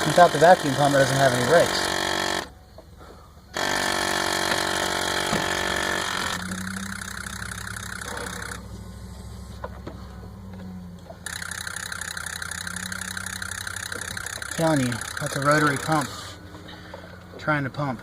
Without the vacuum pump, it doesn't have any brakes. I'm telling you, that's a rotary pump trying to pump.